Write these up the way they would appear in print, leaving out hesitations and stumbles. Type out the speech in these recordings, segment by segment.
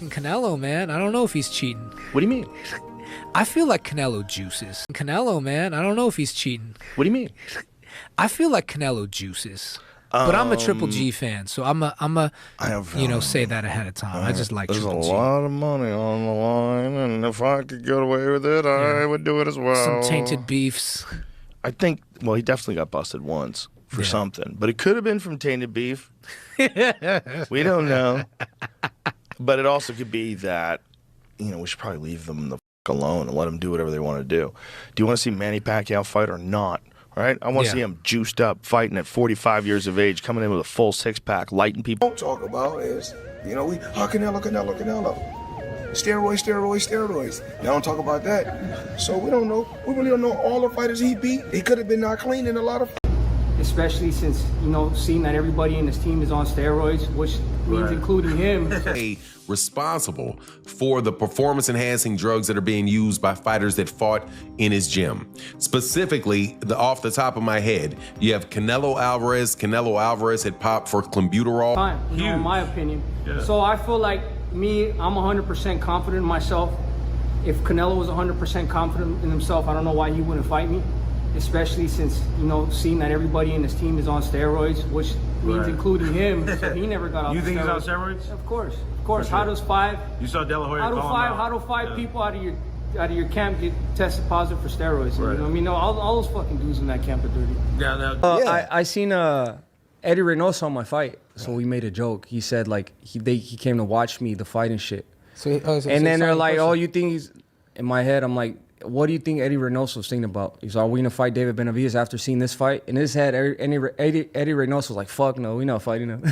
Canelo, man, I don't know if he's cheating. What do you mean? I feel like Canelo juices. Canelo, man, I don't know if he's cheating. What do you mean? I feel like Canelo juices. But I'm a Triple G fan, so I'm a say that ahead of time. I just like Triple G. There's a lot of money on the line, and if I could get away with it, I would do it as well. Some tainted beefs. I think, well, he definitely got busted once for something, but it could have been from tainted beef. We don't know. But it also could be that, we should probably leave them the alone and let them do whatever they want to do. Do you want to see Manny Pacquiao fight or not? Right? I want to see him juiced up, fighting at 45 years of age, coming in with a full six-pack, lighting people. Don't talk about is, Canelo. Steroids. Y'all don't talk about that. So we don't know. We really don't know all the fighters he beat. He could have been not clean in a lot of. Especially since, seeing that everybody in his team is on steroids, which means including him. Responsible for the performance-enhancing drugs that are being used by fighters that fought in his gym. Specifically, off the top of my head, you have Canelo Alvarez. Canelo Alvarez had popped for clenbuterol. Fine, in my opinion. Yeah. So I feel like I'm 100% confident in myself. If Canelo was 100% confident in himself, I don't know why he wouldn't fight me. Especially since, seeing that everybody in his team is on steroids, which means including him, so he never got off You the think steroids. steroids. He's on steroids? Of course. Sure. How does five? You saw De La Hoya How do five people out of your camp get tested positive for steroids? Right. You know what I mean? All those fucking dudes in that camp are dirty. Yeah, I seen Eddie Reynoso on my fight, so we made a joke. He said he came to watch me the fight and shit. And then they're like, "Oh, you think he's?" In my head, I'm like, "What do you think Eddie Reynoso's thinking about?" He's like, "Are we gonna fight David Benavidez after seeing this fight?" In his head, Eddie Reynoso was like, "Fuck no, we not fighting him."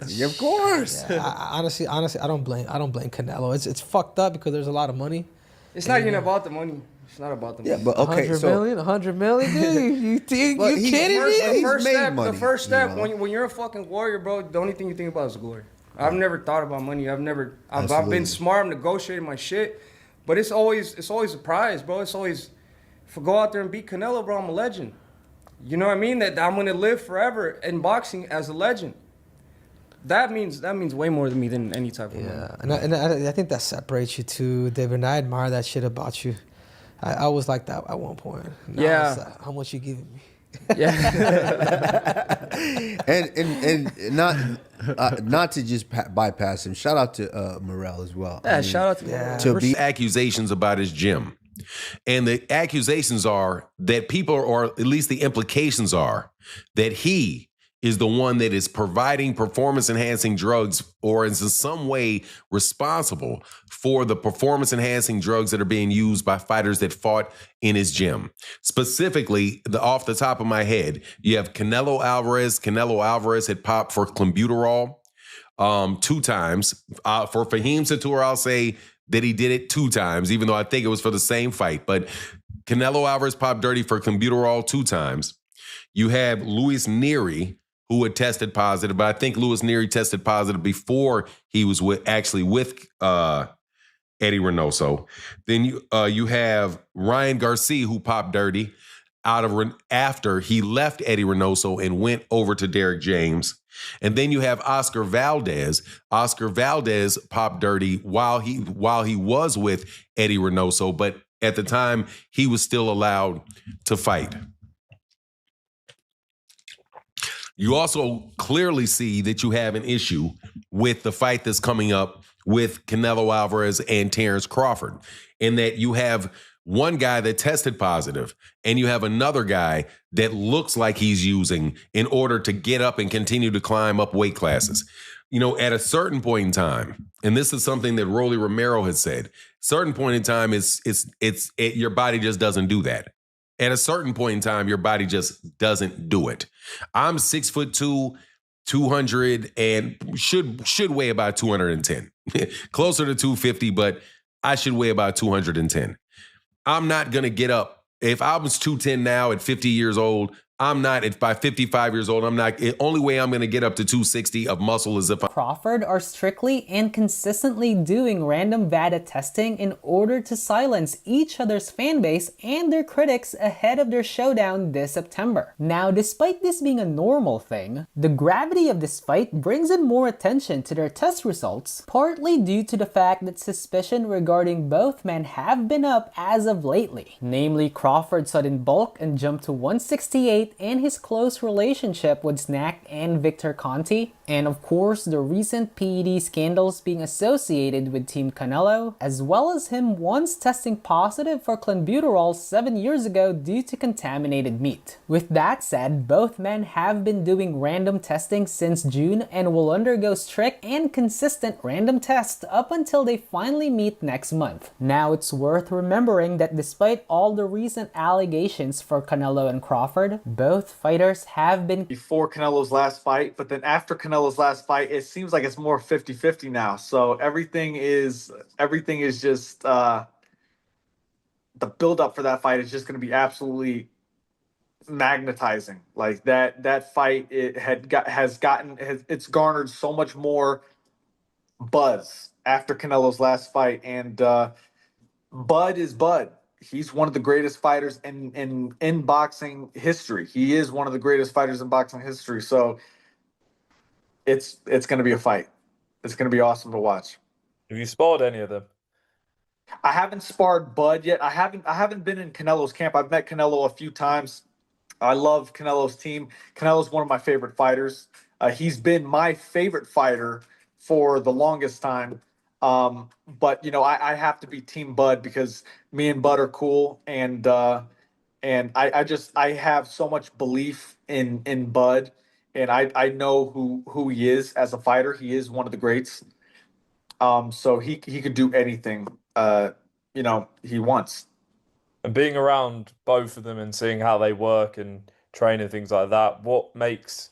Yeah, of course. Yeah, honestly, I don't blame Canelo. It's fucked up because there's a lot of money. It's not even about the money. It's not about the money. Yeah, but okay, 100 million, dude. You think you kidding me? The first step when you're a fucking warrior, bro, the only thing you think about is glory. I've never thought about money. I've been smart. I'm negotiating my shit. But it's always a prize, bro. It's always, if I go out there and beat Canelo, bro, I'm a legend. You know what I mean? That I'm gonna live forever in boxing as a legend. That means way more to me than any type of money. And I think that separates you too, David. And I admire that shit about you. I was like that at one point. Now it's like, how much you giving me? Yeah. and not to just bypass him. Shout out to Morrell as well. Yeah, shout out to Morrell. To be accusations about his gym. And the accusations are that people, or at least the implications are, that he is the one that is providing performance-enhancing drugs or is in some way responsible for the performance-enhancing drugs that are being used by fighters that fought in his gym. Specifically, off the top of my head, you have Canelo Alvarez. Canelo Alvarez had popped for clenbuterol 2 times. For Fahim Satur, I'll say that he did it 2 times, even though I think it was for the same fight. But Canelo Alvarez popped dirty for clenbuterol 2 times. You have Luis Nery, who had tested positive, but I think Luis Nery tested positive before he was with Eddie Reynoso. Then you have Ryan Garcia, who popped dirty after he left Eddie Reynoso and went over to Derek James. And then you have Oscar Valdez. Oscar Valdez popped dirty while he was with Eddie Reynoso, but at the time he was still allowed to fight. You also clearly see that you have an issue with the fight that's coming up with Canelo Alvarez and Terrence Crawford, in that you have one guy that tested positive and you have another guy that looks like he's using in order to get up and continue to climb up weight classes. At a certain point in time, and this is something that Rolly Romero has said, certain point in time your body just doesn't do that. At a certain point in time, your body just doesn't do it. I'm 6'2", 200, and should weigh about 210. Closer to 250, but I should weigh about 210. I'm not going to get up. If I was 210 now at 50 years old, I'm not, if by 55 years old, I'm not, the only way I'm going to get up to 260 of muscle is if I'm Crawford are strictly and consistently doing random VADA testing in order to silence each other's fan base and their critics ahead of their showdown this September. Now, despite this being a normal thing, the gravity of this fight brings in more attention to their test results, partly due to the fact that suspicion regarding both men have been up as of lately. Namely, Crawford's sudden bulk and jump to 168 and his close relationship with Snack and Victor Conti, and of course the recent PED scandals being associated with Team Canelo, as well as him once testing positive for clenbuterol 7 years ago due to contaminated meat. With that said, both men have been doing random testing since June and will undergo strict and consistent random tests up until they finally meet next month. Now, it's worth remembering that despite all the recent allegations for Canelo and Crawford, both fighters have been before Canelo's last fight, but then after Canelo's last fight, it seems like it's more 50-50 now. So everything is just the build up for that fight is just going to be absolutely magnetizing. Like that fight, it's garnered so much more buzz after Canelo's last fight, and Bud is Bud. He's one of the greatest fighters in boxing history. He is one of the greatest fighters in boxing history. So it's going to be a fight. It's going to be awesome to watch. Have you sparred any of them? I haven't sparred Bud yet. I haven't been in Canelo's camp. I've met Canelo a few times. I love Canelo's team. Canelo's one of my favorite fighters. He's been my favorite fighter for the longest time. But you know, I have to be Team Bud because me and Bud are cool, and I have so much belief in Bud, and I know who he is as a fighter. He is one of the greats. So he could do anything he wants. And being around both of them and seeing how they work and train and things like that, what makes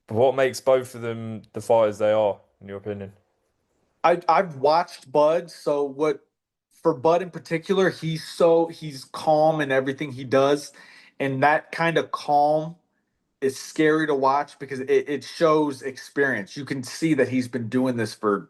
both of them the fighters they are, in your opinion? I've watched Bud, so for Bud in particular, he's calm in everything he does, and that kind of calm is scary to watch because it shows experience. You can see that he's been doing this for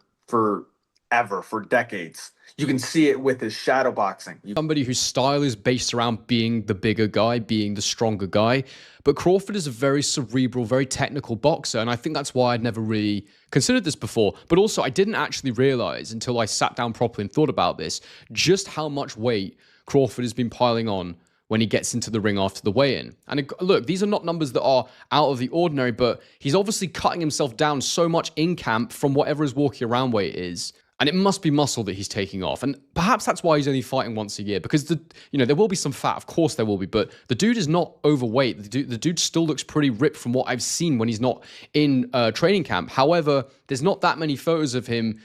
decades. You can see it with his shadow boxing. Somebody whose style is based around being the bigger guy, being the stronger guy. But Crawford is a very cerebral, very technical boxer. And I think that's why I'd never really considered this before. But also, I didn't actually realize until I sat down properly and thought about this, just how much weight Crawford has been piling on when he gets into the ring after the weigh-in. And look, these are not numbers that are out of the ordinary, but he's obviously cutting himself down so much in camp from whatever his walking around weight is. And it must be muscle that he's taking off. And perhaps that's why he's only fighting once a year, because there will be some fat, of course there will be, but the dude is not overweight. The dude still looks pretty ripped from what I've seen when he's not in training camp. However, there's not that many photos of him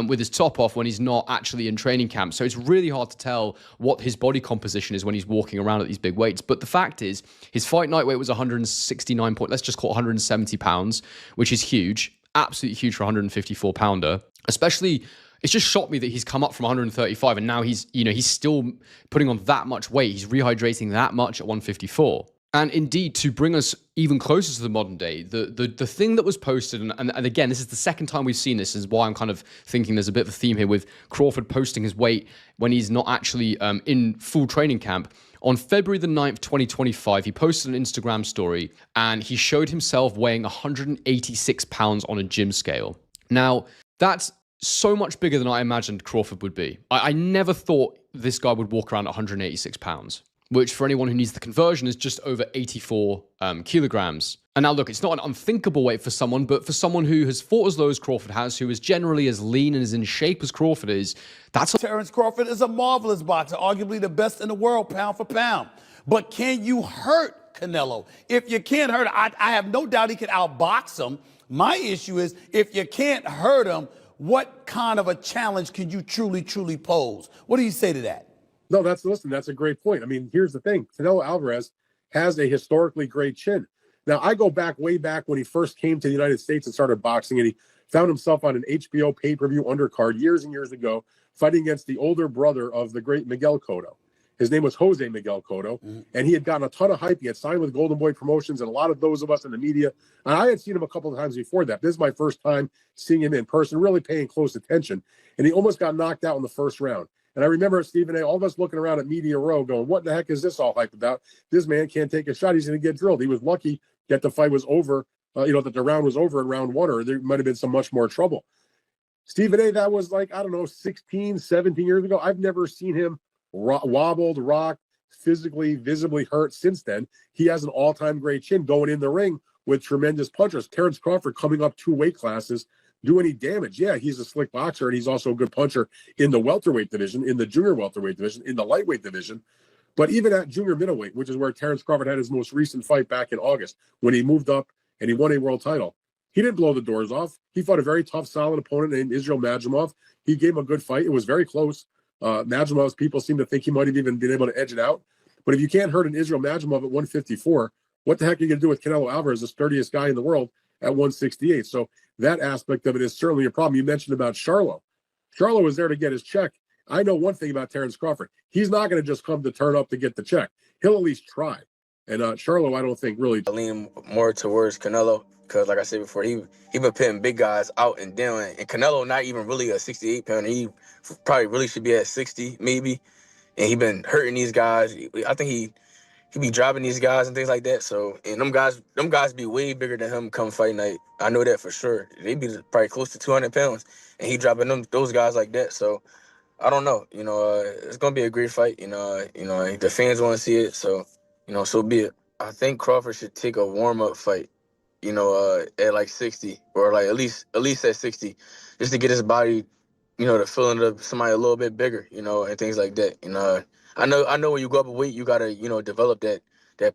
with his top off when he's not actually in training camp. So it's really hard to tell what his body composition is when he's walking around at these big weights. But the fact is, his fight night weight was 169 let's just call it 170 pounds, which is huge, absolutely huge for a 154 pounder, especially. It's just shocked me that he's come up from 135 and now he's still putting on that much weight. He's rehydrating that much at 154. And indeed, to bring us even closer to the modern day, the thing that was posted, and again, this is the second time we've seen this, is why I'm kind of thinking there's a bit of a theme here with Crawford posting his weight when he's not actually in full training camp. On February the 9th, 2025, he posted an Instagram story and he showed himself weighing 186 pounds on a gym scale. Now, that's so much bigger than I imagined Crawford would be. I never thought this guy would walk around at 186 pounds, which for anyone who needs the conversion is just over 84 kilograms. And now look, it's not an unthinkable weight for someone, but for someone who has fought as low as Crawford has, who is generally as lean and as in shape as Crawford is, Terrence Crawford is a marvelous boxer, arguably the best in the world, pound for pound. But can you hurt Canelo? If you can't hurt him, I have no doubt he can outbox him. My issue is, if you can't hurt him, what kind of a challenge can you truly pose? What do you say to that? No, that's a great point. I mean, here's the thing. Canelo Alvarez has a historically great chin. Now, I go way back when he first came to the United States and started boxing, and he found himself on an HBO pay-per-view undercard years and years ago, fighting against the older brother of the great Miguel Cotto. His name was Jose Miguel Cotto, and he had gotten a ton of hype. He had signed with Golden Boy Promotions, and a lot of those of us in the media, and I had seen him a couple of times before that. This is my first time seeing him in person, really paying close attention, and he almost got knocked out in the first round. And I remember Stephen A., all of us looking around at Media Row going, what the heck is this all hype about? This man can't take a shot. He's going to get drilled. He was lucky that the fight was over, that the round was over in round one, or there might have been some much more trouble. Stephen A., that was like, I don't know, 16, 17 years ago. I've never seen him wobbled, rocked, physically, visibly hurt since then. He has an all-time great chin going in the ring with tremendous punchers. Terrence Crawford coming up 2 weight classes, do any damage. Yeah, he's a slick boxer, and he's also a good puncher in the welterweight division, in the junior welterweight division, in the lightweight division. But even at junior middleweight, which is where Terrence Crawford had his most recent fight back in August, when he moved up and he won a world title, he didn't blow the doors off. He fought a very tough, solid opponent named Israel Madrimov. He gave him a good fight. It was very close. Madrimov's people seem to think he might have even been able to edge it out. But if you can't hurt an Israel Madrimov at 154, what the heck are you going to do with Canelo Alvarez, the sturdiest guy in the world, at 168? So that aspect of it is certainly a problem. You mentioned about Charlo. Charlo was there to get his check. I know one thing about Terrence Crawford. He's not going to just come to turn up to get the check. He'll at least try. And Charlo, I don't think really. I lean more towards Canelo because, like I said before, he been putting big guys out and down. And Canelo not even really a 68 pounder. He probably really should be at 60 maybe. And he been hurting these guys. I think he be dropping these guys and things like that. So, and them guys be way bigger than him come fight night. I know that for sure. They be probably close to 200 pounds, and he dropping those guys like that. So, I don't know. It's gonna be a great fight. The fans want to see it. So, so be it. I think Crawford should take a warm up fight. At like 60 or like at least at 60, just to get his body, the feeling of somebody a little bit bigger, and things like that. I know when you go up a weight, you gotta, develop that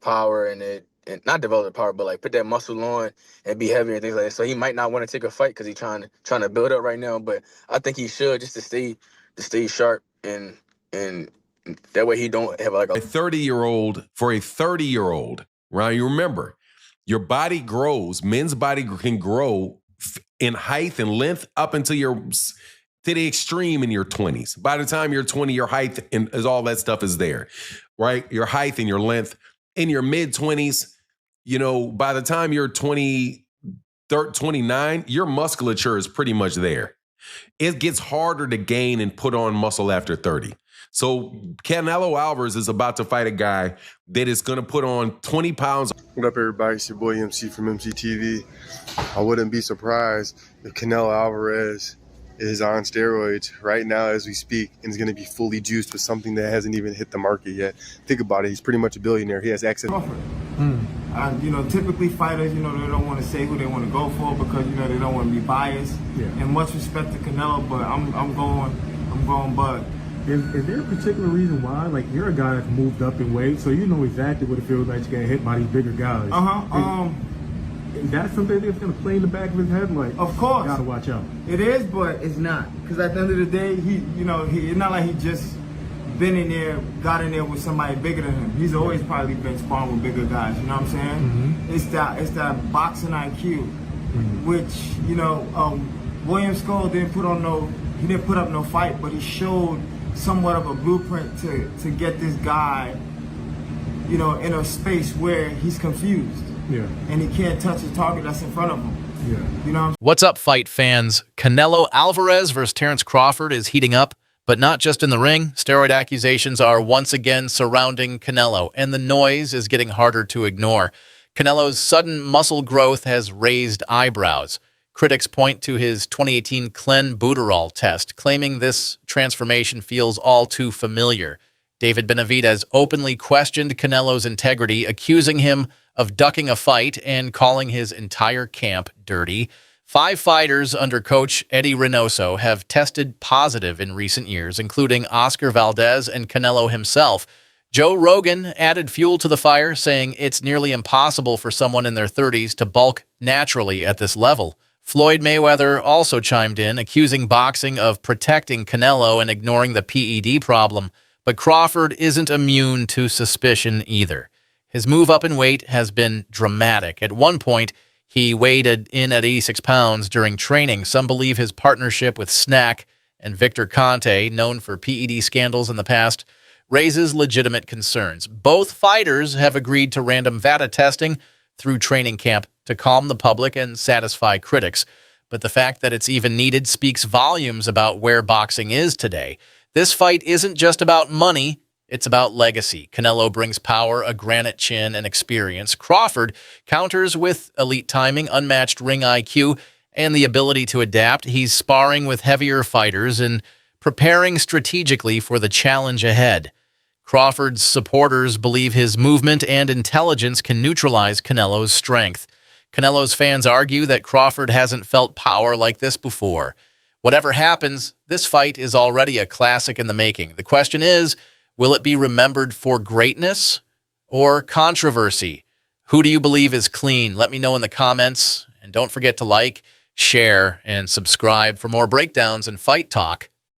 power and not develop the power, but like put that muscle on and be heavier and things like that. So he might not want to take a fight because he's trying to build up right now. But I think he should just to stay sharp and that way he don't have like a 30-year-old for a 30-year-old. Right? You remember, your body grows. Men's body can grow in height and length up until to the extreme in your 20s. By the time you're 20, your height and all that stuff is there, right? Your height and your length. In your mid-20s, by the time you're 29, your musculature is pretty much there. It gets harder to gain and put on muscle after 30. So Canelo Alvarez is about to fight a guy that is going to put on 20 pounds. What up, everybody? It's your boy MC from MCTV. I wouldn't be surprised if Canelo Alvarez is on steroids right now as we speak and is going to be fully juiced with something that hasn't even hit the market yet. Think about it. He's pretty much a billionaire. He has access. Typically fighters, they don't want to say who they want to go for because, they don't want to be biased. Yeah. And much respect to Canelo, but I'm going Bud. Is there a particular reason why? Like, you're a guy that's moved up in weight, so you know exactly what it feels like to get hit by these bigger guys. Is that something that's going to play in the back of his head? Like, of course, gotta watch out. It is, but it's not, because at the end of the day, it's not like he just got in there with somebody bigger than him. He's always probably been sparring with bigger guys. You know what I'm saying? Mm-hmm. It's that boxing IQ, which William Skull didn't put up no fight, but he showed somewhat of a blueprint to get this guy, in a space where he's confused. Yeah. And he can't touch the target that's in front of him. Yeah. What's up, fight fans? Canelo Alvarez versus Terrence Crawford is heating up, but not just in the ring. Steroid accusations are once again surrounding Canelo, and the noise is getting harder to ignore. Canelo's sudden muscle growth has raised eyebrows. Critics point to his 2018 clenbuterol test, claiming this transformation feels all too familiar. David Benavidez openly questioned Canelo's integrity, accusing him of ducking a fight and calling his entire camp dirty. 5 fighters under coach Eddie Reynoso have tested positive in recent years, including Oscar Valdez and Canelo himself. Joe Rogan added fuel to the fire, saying it's nearly impossible for someone in their 30s to bulk naturally at this level. Floyd Mayweather also chimed in, accusing boxing of protecting Canelo and ignoring the PED problem. But Crawford isn't immune to suspicion either. His move up in weight has been dramatic. At one point, he weighed in at 86 pounds during training. Some believe his partnership with Snack and Victor Conte, known for PED scandals in the past, raises legitimate concerns. Both fighters have agreed to random VADA testing through training camp to calm the public and satisfy critics. But the fact that it's even needed speaks volumes about where boxing is today. This fight isn't just about money, it's about legacy. Canelo brings power, a granite chin, and experience. Crawford counters with elite timing, unmatched ring IQ, and the ability to adapt. He's sparring with heavier fighters and preparing strategically for the challenge ahead. Crawford's supporters believe his movement and intelligence can neutralize Canelo's strength. Canelo's fans argue that Crawford hasn't felt power like this before. Whatever happens, this fight is already a classic in the making. The question is, will it be remembered for greatness or controversy? Who do you believe is clean? Let me know in the comments. And don't forget to like, share, and subscribe for more breakdowns and fight talk